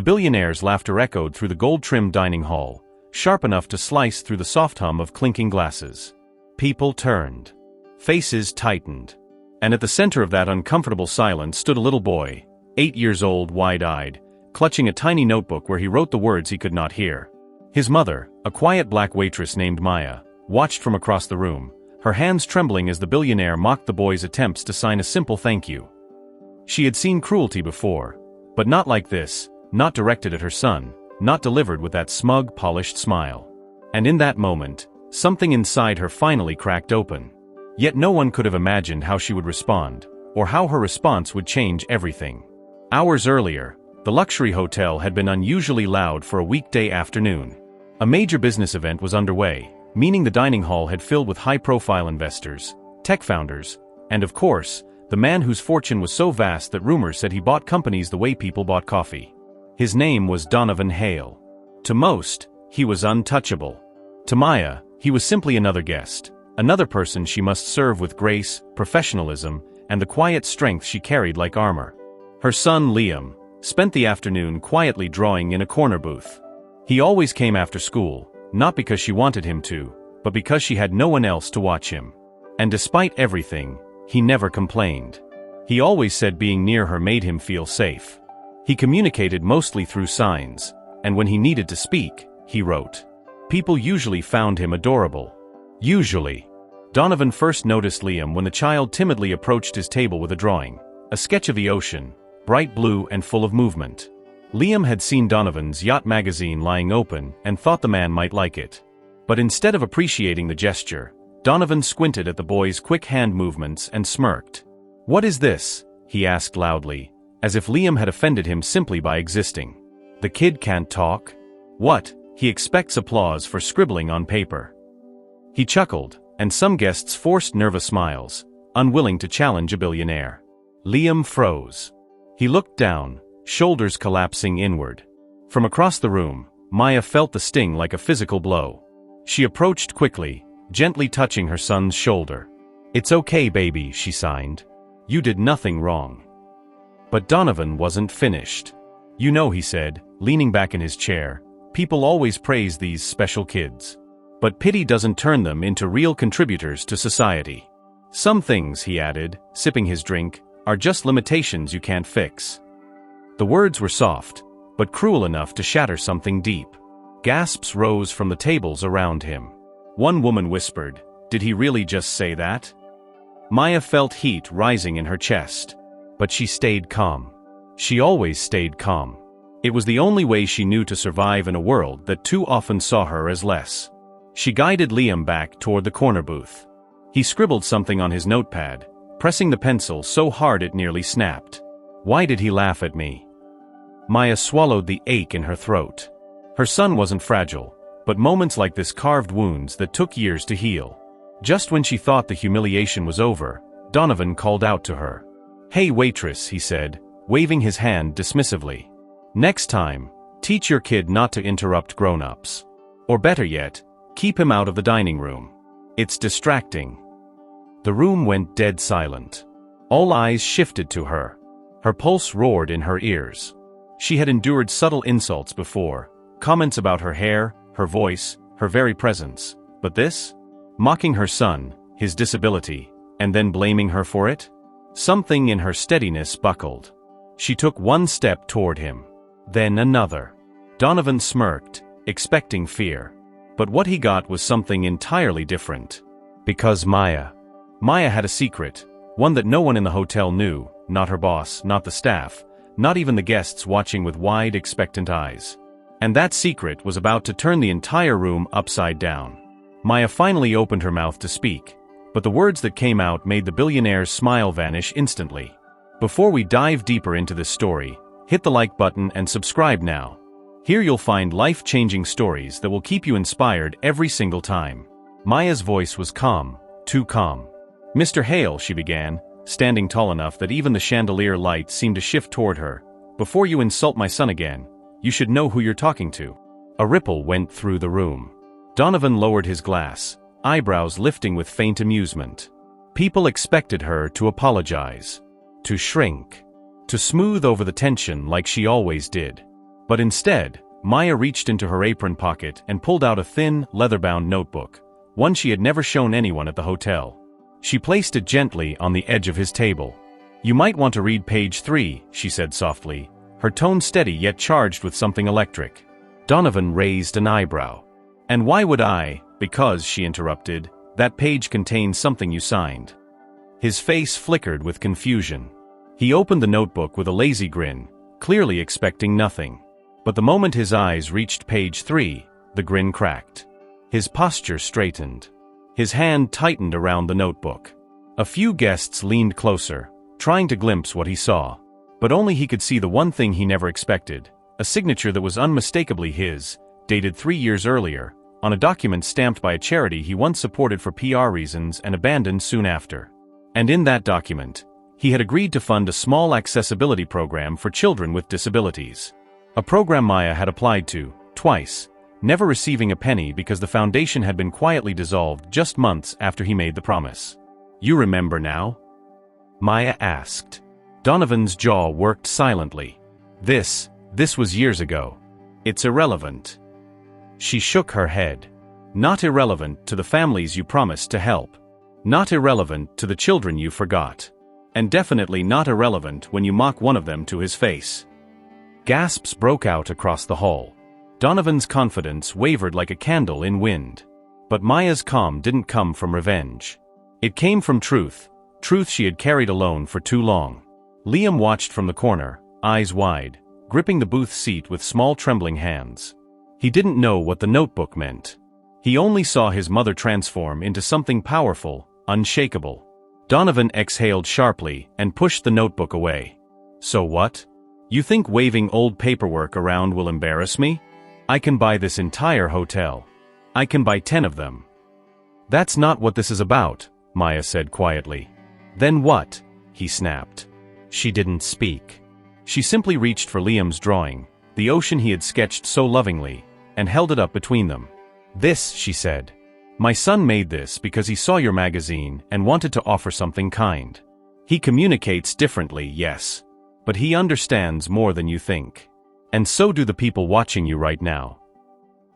The billionaire's laughter echoed through the gold-trimmed dining hall, sharp enough to slice through the soft hum of clinking glasses. People turned. Faces tightened. And at the center of that uncomfortable silence stood a little boy, 8 years old, wide-eyed, clutching a tiny notebook where he wrote the words he could not hear. His mother, a quiet black waitress named Maya, watched from across the room, her hands trembling as the billionaire mocked the boy's attempts to sign a simple thank you. She had seen cruelty before, but not like this, not directed at her son, not delivered with that smug, polished smile. And in that moment, something inside her finally cracked open. Yet no one could have imagined how she would respond, or how her response would change everything. Hours earlier, the luxury hotel had been unusually loud for a weekday afternoon. A major business event was underway, meaning the dining hall had filled with high-profile investors, tech founders, and of course, the man whose fortune was so vast that rumors said he bought companies the way people bought coffee. His name was Donovan Hale. To most, he was untouchable. To Maya, he was simply another guest, another person she must serve with grace, professionalism, and the quiet strength she carried like armor. Her son, Liam, spent the afternoon quietly drawing in a corner booth. He always came after school, not because she wanted him to, but because she had no one else to watch him. And despite everything, he never complained. He always said being near her made him feel safe. He communicated mostly through signs, and when he needed to speak, he wrote. People usually found him adorable. Usually. Donovan first noticed Liam when the child timidly approached his table with a drawing, a sketch of the ocean, bright blue and full of movement. Liam had seen Donovan's yacht magazine lying open and thought the man might like it. But instead of appreciating the gesture, Donovan squinted at the boy's quick hand movements and smirked. "What is this?" he asked loudly, as if Liam had offended him simply by existing. "The kid can't talk?" "What? He expects applause for scribbling on paper." He chuckled, and some guests forced nervous smiles, unwilling to challenge a billionaire. Liam froze. He looked down, shoulders collapsing inward. From across the room, Maya felt the sting like a physical blow. She approached quickly, gently touching her son's shoulder. "It's okay, baby," she signed. "You did nothing wrong." But Donovan wasn't finished. "You know," he said, leaning back in his chair, "people always praise these special kids. But pity doesn't turn them into real contributors to society. Some things," he added, sipping his drink, "are just limitations you can't fix." The words were soft, but cruel enough to shatter something deep. Gasps rose from the tables around him. One woman whispered, "Did he really just say that?" Maya felt heat rising in her chest. But she stayed calm. She always stayed calm. It was the only way she knew to survive in a world that too often saw her as less. She guided Liam back toward the corner booth. He scribbled something on his notepad, pressing the pencil so hard it nearly snapped. "Why did he laugh at me?" Maya swallowed the ache in her throat. Her son wasn't fragile, but moments like this carved wounds that took years to heal. Just when she thought the humiliation was over, Donovan called out to her. "Hey, waitress," he said, waving his hand dismissively. "Next time, teach your kid not to interrupt grown-ups. Or better yet, keep him out of the dining room. It's distracting." The room went dead silent. All eyes shifted to her. Her pulse roared in her ears. She had endured subtle insults before, comments about her hair, her voice, her very presence. But this? Mocking her son, his disability, and then blaming her for it? Something in her steadiness buckled. She took one step toward him. Then another. Donovan smirked, expecting fear. But what he got was something entirely different. Because Maya had a secret, one that no one in the hotel knew, not her boss, not the staff, not even the guests watching with wide, expectant eyes. And that secret was about to turn the entire room upside down. Maya finally opened her mouth to speak, but the words that came out made the billionaire's smile vanish instantly. Before we dive deeper into this story, hit the like button and subscribe now. Here you'll find life-changing stories that will keep you inspired every single time. Maya's voice was calm, too calm. "Mr. Hale," she began, standing tall enough that even the chandelier light seemed to shift toward her, "before you insult my son again, you should know who you're talking to." A ripple went through the room. Donovan lowered his glass, eyebrows lifting with faint amusement. People expected her to apologize, to shrink, to smooth over the tension like she always did. But instead, Maya reached into her apron pocket and pulled out a thin, leather-bound notebook, one she had never shown anyone at the hotel. She placed it gently on the edge of his table. "You might want to read page 3, she said softly, her tone steady yet charged with something electric. Donovan raised an eyebrow. "And why would I?" "Because," she interrupted, "that page contains something you signed." His face flickered with confusion. He opened the notebook with a lazy grin, clearly expecting nothing. But the moment his eyes reached page 3, the grin cracked. His posture straightened. His hand tightened around the notebook. A few guests leaned closer, trying to glimpse what he saw. But only he could see the one thing he never expected, a signature that was unmistakably his, dated 3 years earlier, on a document stamped by a charity he once supported for PR reasons and abandoned soon after. And in that document, he had agreed to fund a small accessibility program for children with disabilities. A program Maya had applied to, twice, never receiving a penny because the foundation had been quietly dissolved just months after he made the promise. "You remember now?" Maya asked. Donovan's jaw worked silently. This was years ago. "It's irrelevant." She shook her head. "Not irrelevant to the families you promised to help. Not irrelevant to the children you forgot. And definitely not irrelevant when you mock one of them to his face." Gasps broke out across the hall. Donovan's confidence wavered like a candle in wind. But Maya's calm didn't come from revenge. It came from truth she had carried alone for too long. Liam watched from the corner, eyes wide, gripping the booth seat with small trembling hands. He didn't know what the notebook meant. He only saw his mother transform into something powerful, unshakable. Donovan exhaled sharply and pushed the notebook away. "So what? You think waving old paperwork around will embarrass me? I can buy this entire hotel. I can buy 10 of them." "That's not what this is about," Maya said quietly. "Then what?" he snapped. She didn't speak. She simply reached for Liam's drawing, the ocean he had sketched so lovingly, and held it up between them. "This," she said. "My son made this because he saw your magazine and wanted to offer something kind. He communicates differently, yes. But he understands more than you think. And so do the people watching you right now."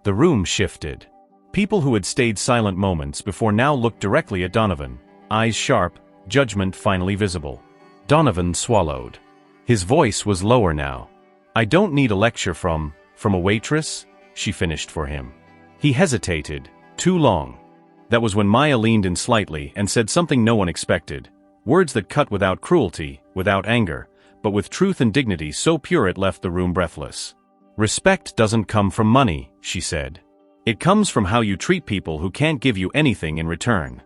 The room shifted. People who had stayed silent moments before now looked directly at Donovan, eyes sharp, judgment finally visible. Donovan swallowed. His voice was lower now. "I don't need a lecture from a waitress," she finished for him. He hesitated, too long. That was when Maya leaned in slightly and said something no one expected, words that cut without cruelty, without anger, but with truth and dignity so pure it left the room breathless. "Respect doesn't come from money," she said. "It comes from how you treat people who can't give you anything in return."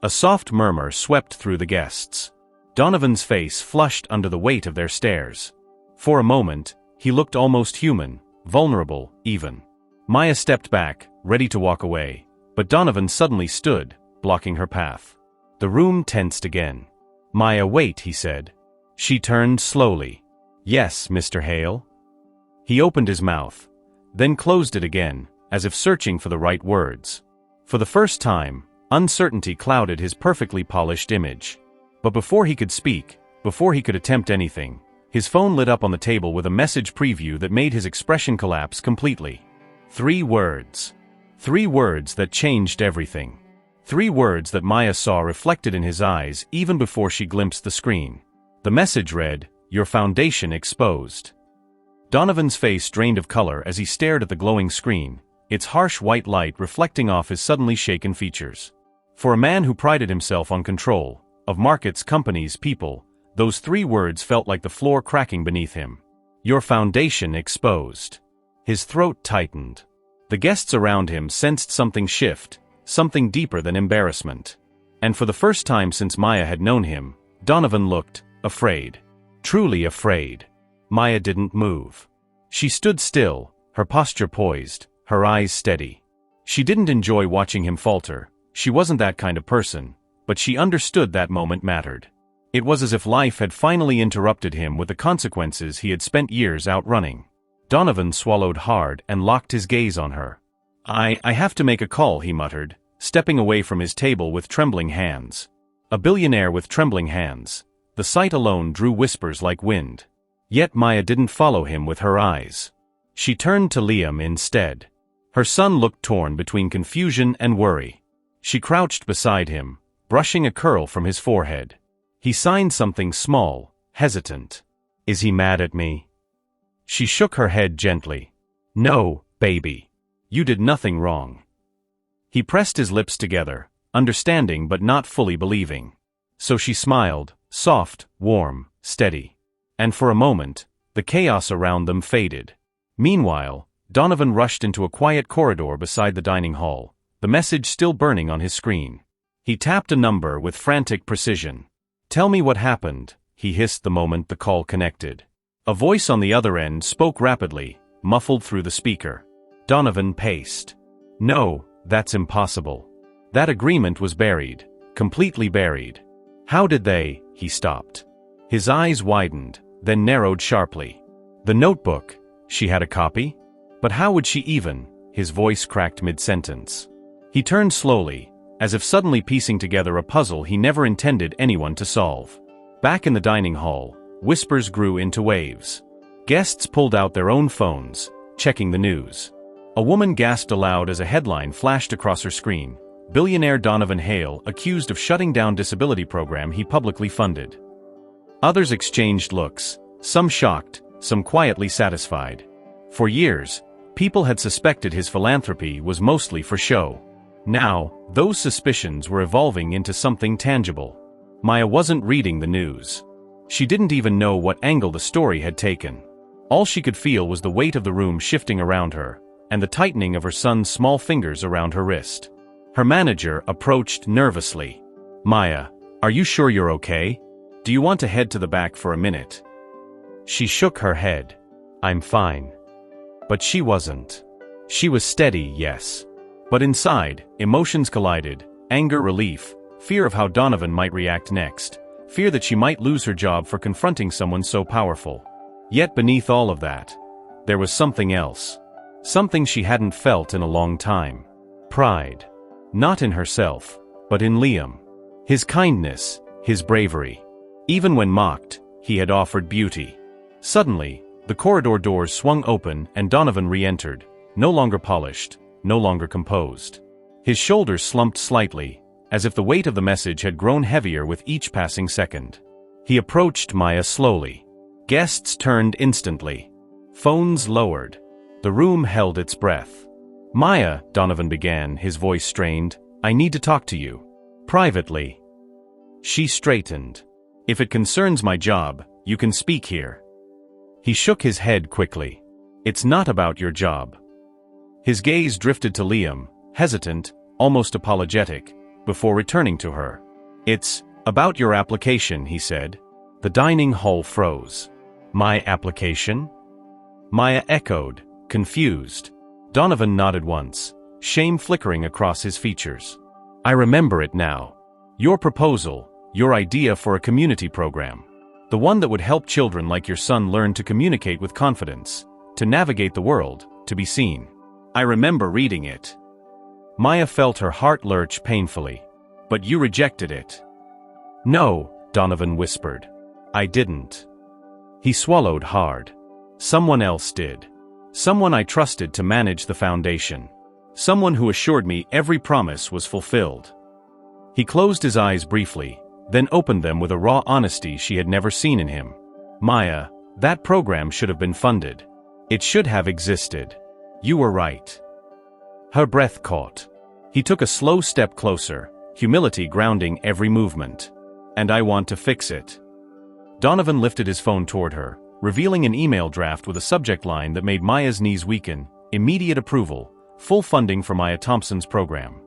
A soft murmur swept through the guests. Donovan's face flushed under the weight of their stares. For a moment, he looked almost human, vulnerable, even. Maya stepped back, ready to walk away, but Donovan suddenly stood, blocking her path. The room tensed again. "Maya, wait," he said. She turned slowly. "Yes, Mr. Hale?" He opened his mouth, then closed it again, as if searching for the right words. For the first time, uncertainty clouded his perfectly polished image. But before he could speak, before he could attempt anything, his phone lit up on the table with a message preview that made his expression collapse completely. 3 words. 3 words that changed everything. 3 words that Maya saw reflected in his eyes even before she glimpsed the screen. The message read, "Your foundation exposed." Donovan's face drained of color as he stared at the glowing screen, its harsh white light reflecting off his suddenly shaken features. For a man who prided himself on control, of markets, companies, people, those 3 words felt like the floor cracking beneath him. Your foundation exposed. His throat tightened. The guests around him sensed something shift, something deeper than embarrassment. And for the first time since Maya had known him, Donovan looked afraid. Truly afraid. Maya didn't move. She stood still, her posture poised, her eyes steady. She didn't enjoy watching him falter. She wasn't that kind of person, but she understood that moment mattered. It was as if life had finally interrupted him with the consequences he had spent years outrunning. Donovan swallowed hard and locked his gaze on her. I have to make a call," he muttered, stepping away from his table with trembling hands. A billionaire with trembling hands. The sight alone drew whispers like wind. Yet Maya didn't follow him with her eyes. She turned to Liam instead. Her son looked torn between confusion and worry. She crouched beside him, brushing a curl from his forehead. He signed something small, hesitant. Is he mad at me? She shook her head gently. No, baby. You did nothing wrong. He pressed his lips together, understanding but not fully believing. So she smiled, soft, warm, steady. And for a moment, the chaos around them faded. Meanwhile, Donovan rushed into a quiet corridor beside the dining hall, the message still burning on his screen. He tapped a number with frantic precision. Tell me what happened, he hissed the moment the call connected. A voice on the other end spoke rapidly, muffled through the speaker. Donovan paced. No, that's impossible. That agreement was buried, completely buried. How did they? He stopped. His eyes widened, then narrowed sharply. The notebook, she had a copy? But how would she even? His voice cracked mid-sentence. He turned slowly, as if suddenly piecing together a puzzle he never intended anyone to solve. Back in the dining hall, whispers grew into waves. Guests pulled out their own phones, checking the news. A woman gasped aloud as a headline flashed across her screen. Billionaire Donovan Hale accused of shutting down disability program he publicly funded. Others exchanged looks, some shocked, some quietly satisfied. For years, people had suspected his philanthropy was mostly for show. Now, those suspicions were evolving into something tangible. Maya wasn't reading the news. She didn't even know what angle the story had taken. All she could feel was the weight of the room shifting around her, and the tightening of her son's small fingers around her wrist. Her manager approached nervously. Maya, are you sure you're okay? Do you want to head to the back for a minute? She shook her head. I'm fine. But she wasn't. She was steady, yes. But inside, emotions collided, anger, relief, fear of how Donovan might react next, fear that she might lose her job for confronting someone so powerful. Yet beneath all of that, there was something else. Something she hadn't felt in a long time. Pride. Not in herself, but in Liam. His kindness, his bravery. Even when mocked, he had offered beauty. Suddenly, the corridor doors swung open and Donovan re-entered, no longer polished, no longer composed. His shoulders slumped slightly, as if the weight of the message had grown heavier with each passing second. He approached Maya slowly. Guests turned instantly. Phones lowered. The room held its breath. Maya, Donovan began, his voice strained, I need to talk to you. Privately. She straightened. If it concerns my job, you can speak here. He shook his head quickly. It's not about your job. His gaze drifted to Liam, hesitant, almost apologetic, before returning to her. It's about your application, he said. The dining hall froze. My application? Maya echoed, confused. Donovan nodded once, shame flickering across his features. I remember it now. Your proposal, your idea for a community program. The one that would help children like your son learn to communicate with confidence, to navigate the world, to be seen. I remember reading it. Maya felt her heart lurch painfully. But you rejected it. No, Donovan whispered. I didn't. He swallowed hard. Someone else did. Someone I trusted to manage the foundation. Someone who assured me every promise was fulfilled. He closed his eyes briefly, then opened them with a raw honesty she had never seen in him. Maya, that program should have been funded. It should have existed. You were right. Her breath caught. He took a slow step closer, humility grounding every movement. And I want to fix it. Donovan lifted his phone toward her, revealing an email draft with a subject line that made Maya's knees weaken. Immediate approval, full funding for Maya Thompson's program.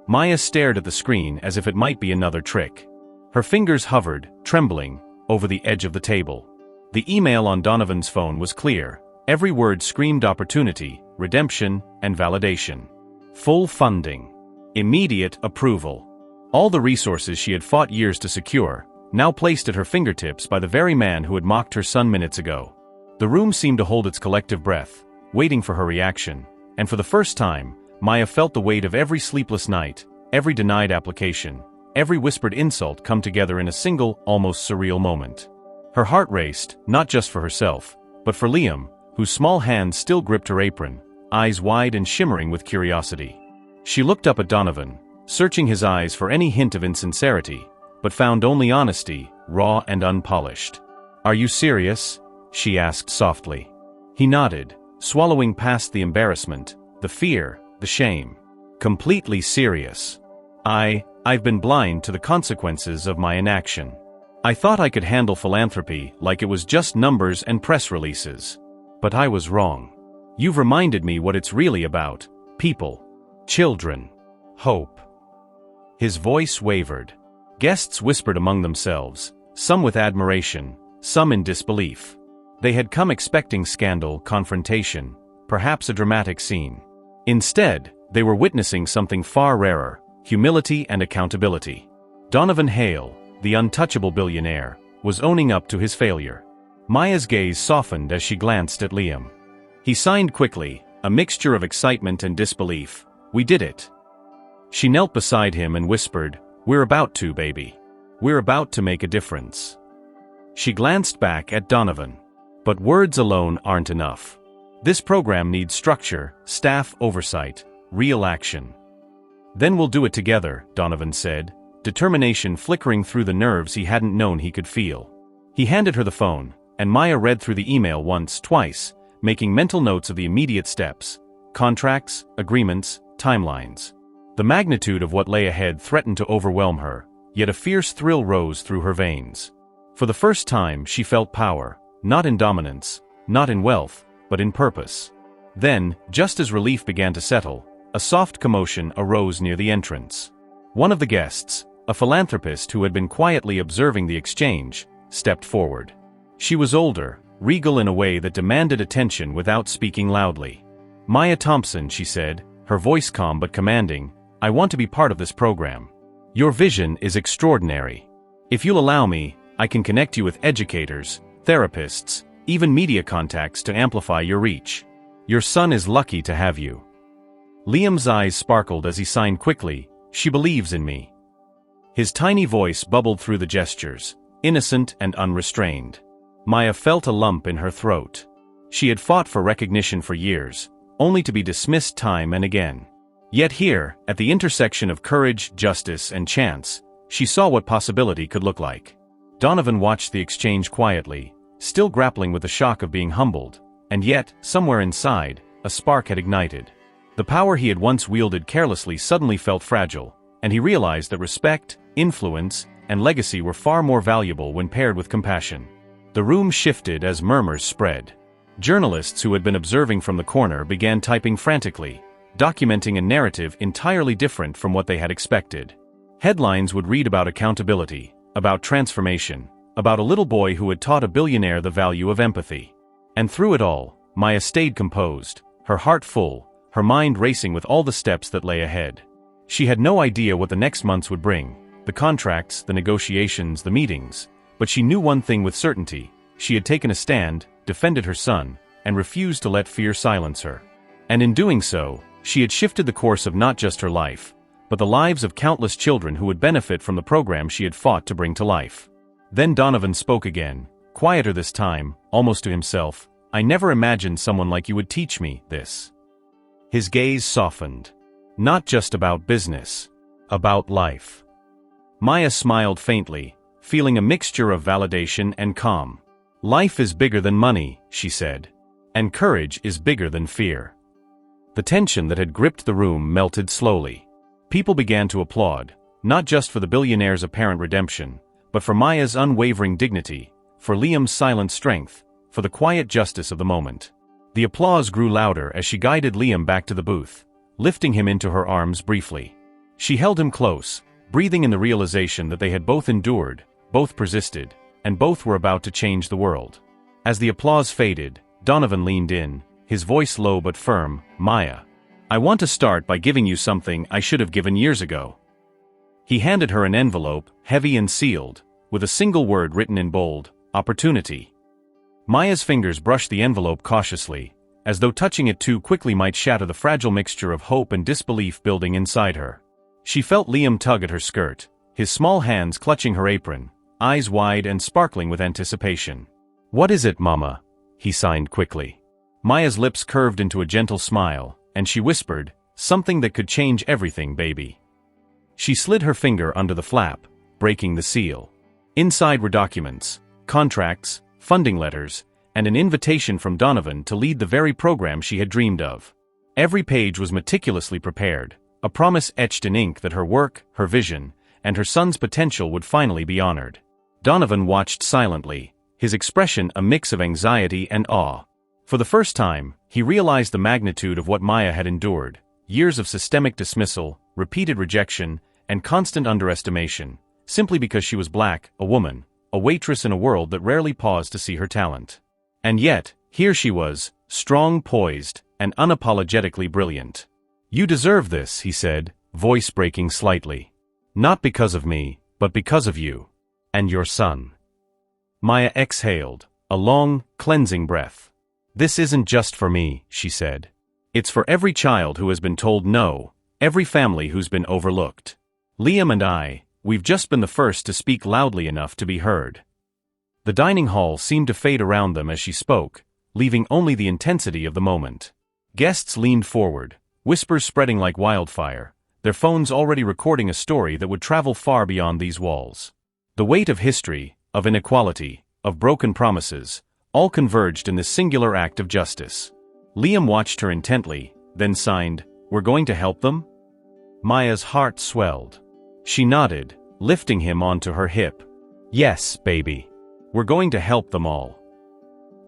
Maya stared at the screen as if it might be another trick. Her fingers hovered, trembling, over the edge of the table. The email on Donovan's phone was clear. Every word screamed opportunity, redemption, and validation. Full funding. Immediate approval. All the resources she had fought years to secure, now placed at her fingertips by the very man who had mocked her son minutes ago. The room seemed to hold its collective breath, waiting for her reaction, and for the first time, Maya felt the weight of every sleepless night, every denied application, every whispered insult come together in a single, almost surreal moment. Her heart raced, not just for herself, but for Liam, whose small hand still gripped her apron, eyes wide and shimmering with curiosity. She looked up at Donovan, searching his eyes for any hint of insincerity, but found only honesty, raw and unpolished. "Are you serious?" she asked softly. He nodded, swallowing past the embarrassment, the fear, the shame. "Completely serious. I've been blind to the consequences of my inaction. I thought I could handle philanthropy like it was just numbers and press releases. But I was wrong. You've reminded me what it's really about: people, children, hope." His voice wavered. Guests whispered among themselves, some with admiration, some in disbelief. They had come expecting scandal, confrontation, perhaps a dramatic scene. Instead, they were witnessing something far rarer: humility and accountability. Donovan Hale, the untouchable billionaire, was owning up to his failure. Maya's gaze softened as she glanced at Liam. He signed quickly, a mixture of excitement and disbelief. "We did it." She knelt beside him and whispered, "We're about to, baby. We're about to make a difference." She glanced back at Donovan. "But words alone aren't enough. This program needs structure, staff oversight, real action." "Then we'll do it together," Donovan said, determination flickering through the nerves he hadn't known he could feel. He handed her the phone, and Maya read through the email once, twice, making mental notes of the immediate steps: contracts, agreements, timelines. The magnitude of what lay ahead threatened to overwhelm her, yet a fierce thrill rose through her veins. For the first time, she felt power, not in dominance, not in wealth, but in purpose. Then, just as relief began to settle, a soft commotion arose near the entrance. One of the guests, a philanthropist who had been quietly observing the exchange, stepped forward. She was older, regal in a way that demanded attention without speaking loudly. "Maya Thompson," she said, her voice calm but commanding, "I want to be part of this program. Your vision is extraordinary. If you'll allow me, I can connect you with educators, therapists, even media contacts to amplify your reach. Your son is lucky to have you." Liam's eyes sparkled as he signed quickly, "She believes in me." His tiny voice bubbled through the gestures, innocent and unrestrained. Maya felt a lump in her throat. She had fought for recognition for years, only to be dismissed time and again. Yet here, at the intersection of courage, justice, and chance, she saw what possibility could look like. Donovan watched the exchange quietly, still grappling with the shock of being humbled, and yet, somewhere inside, a spark had ignited. The power he had once wielded carelessly suddenly felt fragile, and he realized that respect, influence, and legacy were far more valuable when paired with compassion. The room shifted as murmurs spread. Journalists who had been observing from the corner began typing frantically, documenting a narrative entirely different from what they had expected. Headlines would read about accountability, about transformation, about a little boy who had taught a billionaire the value of empathy. And through it all, Maya stayed composed, her heart full, her mind racing with all the steps that lay ahead. She had no idea what the next months would bring, the contracts, the negotiations, the meetings, but she knew one thing with certainty: she had taken a stand, defended her son, and refused to let fear silence her. And in doing so, she had shifted the course of not just her life, but the lives of countless children who would benefit from the program she had fought to bring to life. Then Donovan spoke again, quieter this time, almost to himself. "I never imagined someone like you would teach me this." His gaze softened. "Not just about business. About life." Maya smiled faintly, feeling a mixture of validation and calm. "Life is bigger than money," she said. "And courage is bigger than fear." The tension that had gripped the room melted slowly. People began to applaud, not just for the billionaire's apparent redemption, but for Maya's unwavering dignity, for Liam's silent strength, for the quiet justice of the moment. The applause grew louder as she guided Liam back to the booth, lifting him into her arms briefly. She held him close, breathing in the realization that they had both endured, both persisted, and both were about to change the world. As the applause faded, Donovan leaned in, his voice low but firm. "Maya, I want to start by giving you something I should have given years ago." He handed her an envelope, heavy and sealed, with a single word written in bold: opportunity. Maya's fingers brushed the envelope cautiously, as though touching it too quickly might shatter the fragile mixture of hope and disbelief building inside her. She felt Liam tug at her skirt, his small hands clutching her apron, eyes wide and sparkling with anticipation. "What is it, Mama?" he signed quickly. Maya's lips curved into a gentle smile, and she whispered, "Something that could change everything, baby." She slid her finger under the flap, breaking the seal. Inside were documents, contracts, funding letters, and an invitation from Donovan to lead the very program she had dreamed of. Every page was meticulously prepared, a promise etched in ink that her work, her vision, and her son's potential would finally be honored. Donovan watched silently, his expression a mix of anxiety and awe. For the first time, he realized the magnitude of what Maya had endured: years of systemic dismissal, repeated rejection, and constant underestimation, simply because she was black, a woman, a waitress in a world that rarely paused to see her talent. And yet, here she was, strong, poised, and unapologetically brilliant. "You deserve this," he said, voice breaking slightly. "Not because of me, but because of you. And your son." Maya exhaled, a long, cleansing breath. "This isn't just for me," she said. "It's for every child who has been told no, every family who's been overlooked. Liam and I, we've just been the first to speak loudly enough to be heard." The dining hall seemed to fade around them as she spoke, leaving only the intensity of the moment. Guests leaned forward, whispers spreading like wildfire, their phones already recording a story that would travel far beyond these walls. The weight of history, of inequality, of broken promises, all converged in this singular act of justice. Liam watched her intently, then signed, "We're going to help them?" Maya's heart swelled. She nodded, lifting him onto her hip. "Yes, baby. We're going to help them all."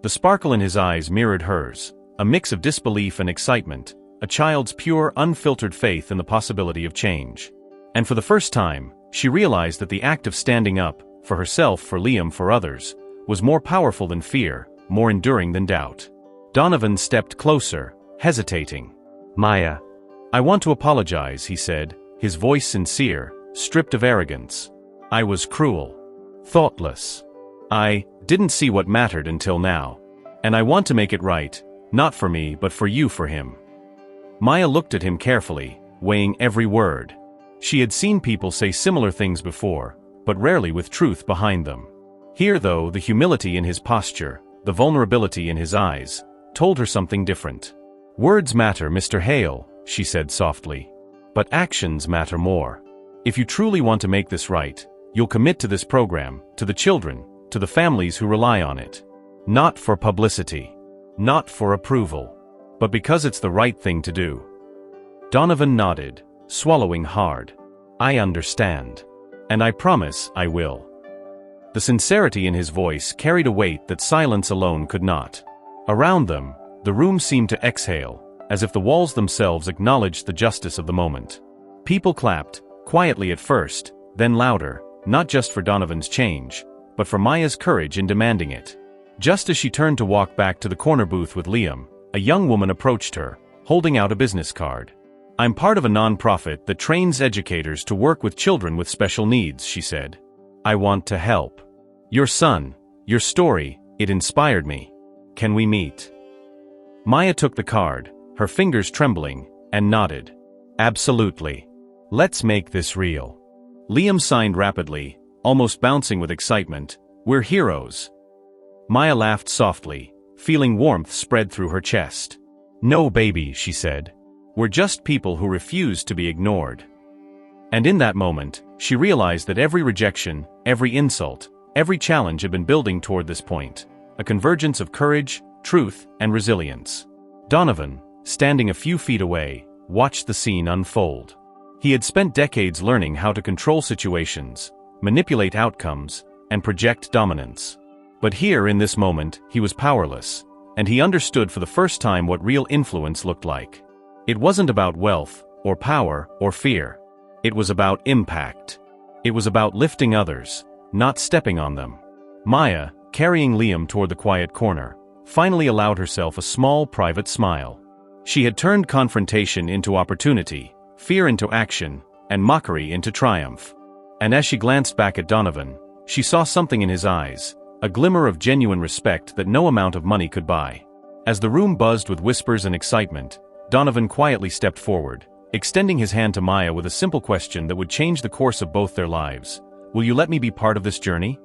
The sparkle in his eyes mirrored hers, a mix of disbelief and excitement, a child's pure, unfiltered faith in the possibility of change. And for the first time, she realized that the act of standing up, for herself, for Liam, for others, was more powerful than fear, more enduring than doubt. Donovan stepped closer, hesitating. "Maya, I want to apologize," he said, his voice sincere, stripped of arrogance. "I was cruel. Thoughtless. I didn't see what mattered until now. And I want to make it right, not for me but for you, for him." Maya looked at him carefully, weighing every word. She had seen people say similar things before, but rarely with truth behind them. Here, though, the humility in his posture, the vulnerability in his eyes, told her something different. "Words matter, Mr. Hale," she said softly. "But actions matter more. If you truly want to make this right, you'll commit to this program, to the children, to the families who rely on it. Not for publicity. Not for approval. But because it's the right thing to do." Donovan nodded, swallowing hard. "I understand. And I promise I will." The sincerity in his voice carried a weight that silence alone could not. Around them, the room seemed to exhale, as if the walls themselves acknowledged the justice of the moment. People clapped, quietly at first, then louder, not just for Donovan's change, but for Maya's courage in demanding it. Just as she turned to walk back to the corner booth with Liam, a young woman approached her, holding out a business card. "I'm part of a nonprofit that trains educators to work with children with special needs," she said. "I want to help. Your son, your story, it inspired me. Can we meet?" Maya took the card, her fingers trembling, and nodded. "Absolutely. Let's make this real." Liam signed rapidly, almost bouncing with excitement. "We're heroes." Maya laughed softly, feeling warmth spread through her chest. "No, baby," she said. "We're just people who refuse to be ignored." And in that moment, she realized that every rejection, every insult, every challenge had been building toward this point, a convergence of courage, truth, and resilience. Donovan, standing a few feet away, watched the scene unfold. He had spent decades learning how to control situations, manipulate outcomes, and project dominance. But here in this moment, he was powerless, and he understood for the first time what real influence looked like. It wasn't about wealth, or power, or fear. It was about impact. It was about lifting others, not stepping on them. Maya, carrying Liam toward the quiet corner, finally allowed herself a small private smile. She had turned confrontation into opportunity, fear into action, and mockery into triumph. And as she glanced back at Donovan, she saw something in his eyes, a glimmer of genuine respect that no amount of money could buy. As the room buzzed with whispers and excitement, Donovan quietly stepped forward, extending his hand to Maya with a simple question that would change the course of both their lives. "Will you let me be part of this journey?"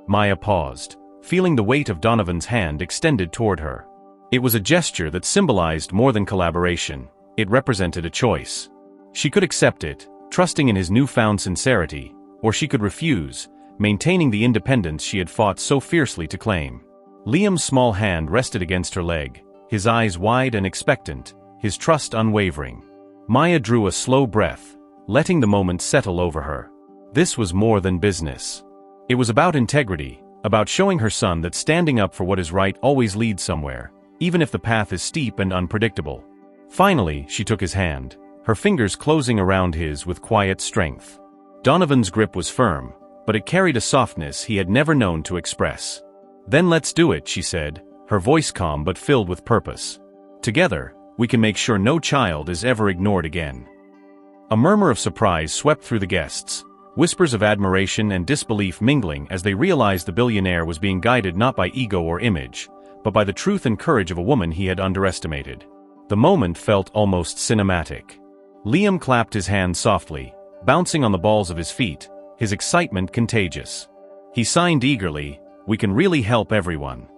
Maya paused, feeling the weight of Donovan's hand extended toward her. It was a gesture that symbolized more than collaboration. It represented a choice. She could accept it, trusting in his newfound sincerity, or she could refuse, maintaining the independence she had fought so fiercely to claim. Liam's small hand rested against her leg, his eyes wide and expectant, his trust unwavering. Maya drew a slow breath, letting the moment settle over her. This was more than business. It was about integrity, about showing her son that standing up for what is right always leads somewhere, even if the path is steep and unpredictable. Finally, she took his hand, her fingers closing around his with quiet strength. Donovan's grip was firm, but it carried a softness he had never known to express. "Then let's do it," she said, her voice calm but filled with purpose. "Together, we can make sure no child is ever ignored again." A murmur of surprise swept through the guests, whispers of admiration and disbelief mingling as they realized the billionaire was being guided not by ego or image, but by the truth and courage of a woman he had underestimated. The moment felt almost cinematic. Liam clapped his hands softly, bouncing on the balls of his feet, his excitement contagious. He signed eagerly, "We can really help everyone."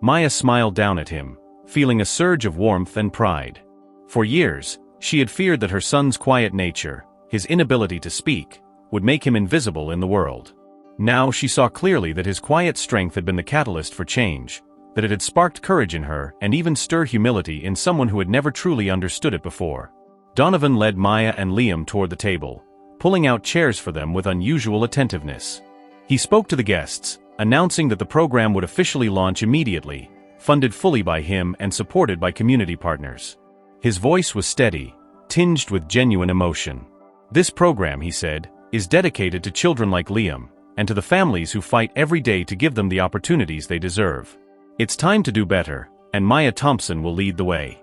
Maya smiled down at him, feeling a surge of warmth and pride. For years, she had feared that her son's quiet nature, his inability to speak, would make him invisible in the world. Now she saw clearly that his quiet strength had been the catalyst for change, that it had sparked courage in her and even stirred humility in someone who had never truly understood it before. Donovan led Maya and Liam toward the table, pulling out chairs for them with unusual attentiveness. He spoke to the guests, announcing that the program would officially launch immediately, funded fully by him and supported by community partners. His voice was steady, tinged with genuine emotion. "This program," he said, "is dedicated to children like Liam, and to the families who fight every day to give them the opportunities they deserve. It's time to do better, and Maya Thompson will lead the way."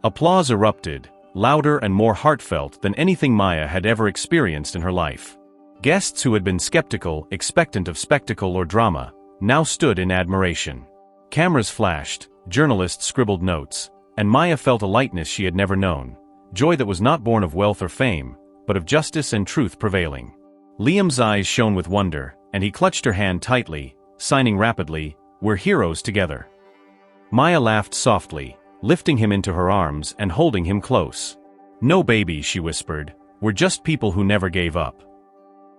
Applause erupted, louder and more heartfelt than anything Maya had ever experienced in her life. Guests who had been skeptical, expectant of spectacle or drama, now stood in admiration. Cameras flashed, journalists scribbled notes, and Maya felt a lightness she had never known, joy that was not born of wealth or fame, but of justice and truth prevailing. Liam's eyes shone with wonder, and he clutched her hand tightly, signing rapidly, "We're heroes together." Maya laughed softly, lifting him into her arms and holding him close. "No baby," she whispered, "we're just people who never gave up."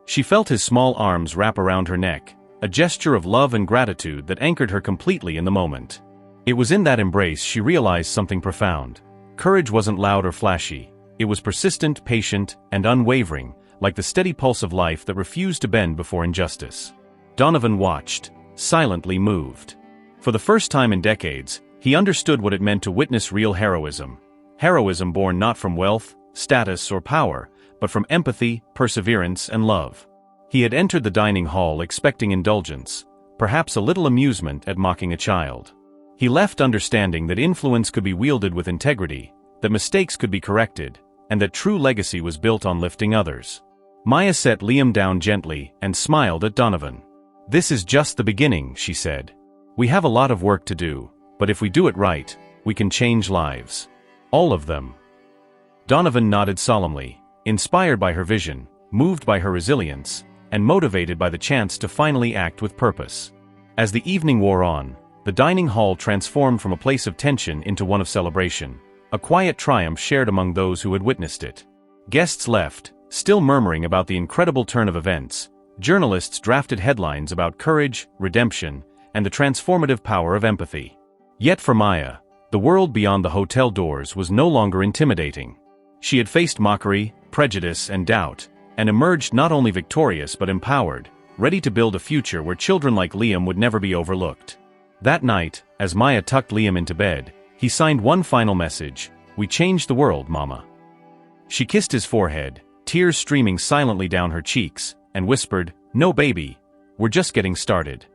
She felt his small arms wrap around her neck, a gesture of love and gratitude that anchored her completely in the moment. It was in that embrace she realized something profound. Courage wasn't loud or flashy. It was persistent, patient, and unwavering, like the steady pulse of life that refused to bend before injustice. Donovan watched, silently moved. For the first time in decades, he understood what it meant to witness real heroism. Heroism born not from wealth, status, or power, but from empathy, perseverance, and love. He had entered the dining hall expecting indulgence, perhaps a little amusement at mocking a child. He left understanding that influence could be wielded with integrity, that mistakes could be corrected, and that true legacy was built on lifting others. Maya set Liam down gently and smiled at Donovan. "This is just the beginning," she said. "We have a lot of work to do, but if we do it right, we can change lives. All of them." Donovan nodded solemnly, inspired by her vision, moved by her resilience, and motivated by the chance to finally act with purpose. As the evening wore on, the dining hall transformed from a place of tension into one of celebration, a quiet triumph shared among those who had witnessed it. Guests left, still murmuring about the incredible turn of events. Journalists drafted headlines about courage, redemption, and the transformative power of empathy. Yet for Maya, the world beyond the hotel doors was no longer intimidating. She had faced mockery, prejudice, and doubt, and emerged not only victorious but empowered, ready to build a future where children like Liam would never be overlooked. That night, as Maya tucked Liam into bed, he signed one final message: "We changed the world, Mama." She kissed his forehead, tears streaming silently down her cheeks, and whispered, "No baby, we're just getting started."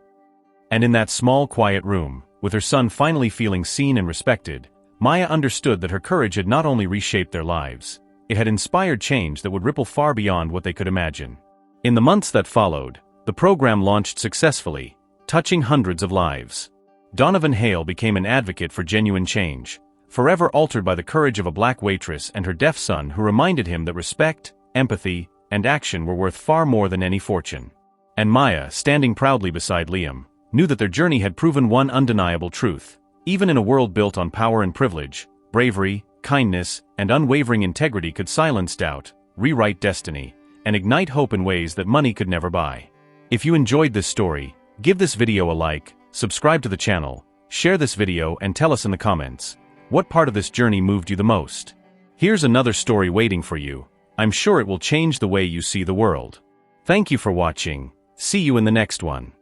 And in that small quiet room, with her son finally feeling seen and respected, Maya understood that her courage had not only reshaped their lives, it had inspired change that would ripple far beyond what they could imagine. In the months that followed, the program launched successfully, touching hundreds of lives. Donovan Hale became an advocate for genuine change, forever altered by the courage of a black waitress and her deaf son who reminded him that respect, empathy, and action were worth far more than any fortune. And Maya, standing proudly beside Liam, knew that their journey had proven one undeniable truth: Even in a world built on power and privilege, bravery, kindness, and unwavering integrity could silence doubt, rewrite destiny, and ignite hope in ways that money could never buy. If you enjoyed this story, give this video a like, subscribe to the channel, share this video and tell us in the comments, what part of this journey moved you the most? Here's another story waiting for you. I'm sure it will change the way you see the world. Thank you for watching. See you in the next one.